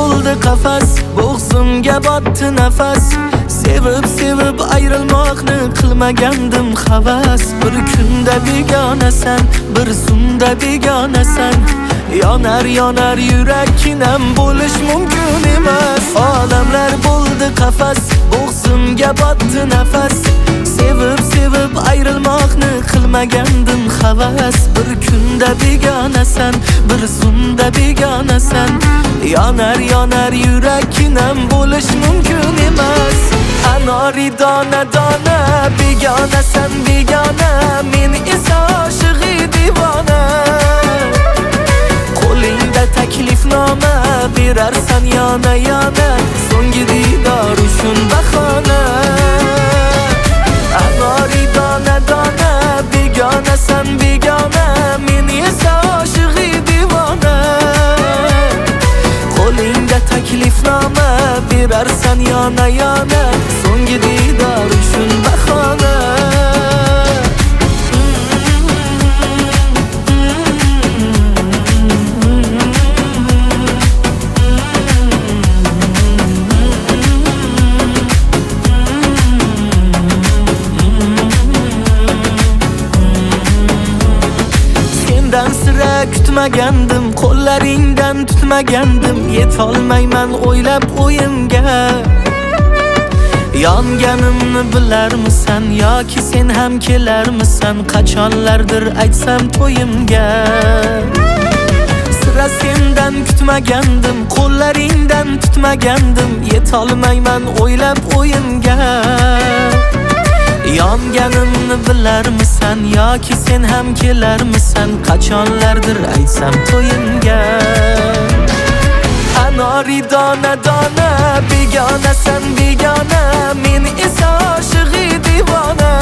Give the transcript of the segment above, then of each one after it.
bo'ldi qafas, bo'g'zimga botdi nafas. Sevib ayrilmoqni qilmagandim havas. Bir kunda begonasan, bir zumda begonasan. Yonar yurakkinam bo'lish mumkin emas. Olamlar bo'ldi qafas, bo'g'zimga botdi nafas. Sevib ayrilmoqni qilmagandim havas. Bir kunda begonasan, bir zumda begonasan. Yonar yurakkinam bo'lish mumkin emas. Anori dona begonasan begona, men esa oshiqi divona. Qo'lingda taklifnoma berarsan yana so'nggi diydor uchun bahona. Anori dona begonasan begona, men esa oshiqi divona. Qo'lingda taklifnoma berarsan yana so'nggi diydor uchun bahona. Sendan sira kutmagandim, qo'llaringdan tutmagandim. Yetolmayman o'ylab o'yimga. Yonganimni bilarmisan yoki sen ham kelarmisan? Qachonlardir aytsam to'yimga. Sira sendan kutmagandim, qo'llaringdan tutmagandim. Yetolmayman o'ylab o'yimga. Yonganimni bilarmisan yoki sen ham kelarmisan? Qachonlardir aytsam to'yimga. Anori dona begonasan begona, men esa oshiqi divona.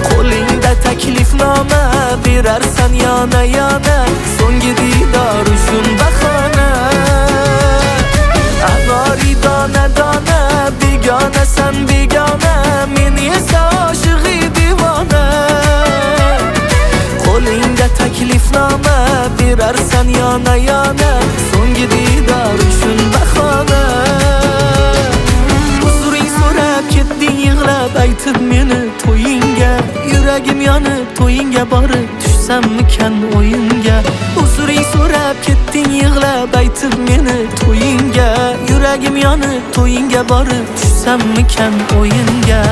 Qo'lingda taklifnoma berarsan yana so'nggi diydor uchun bahona. Anori dona begonasan begona, men esa oshiqi divona. Qo'lingda taklifnoma berarsan yana so'nggi diydor uchun bahona. Uzuring so'rab ketding yig'lab aytib meni to'yingga. Yuragim yonib to'yingga borib tushsammikan o'yinga. Uzuring so'rab ketding yig'lab aytib meni to'yingga. Yuragim yonib to'yingga borib tushsammikan o'yinga.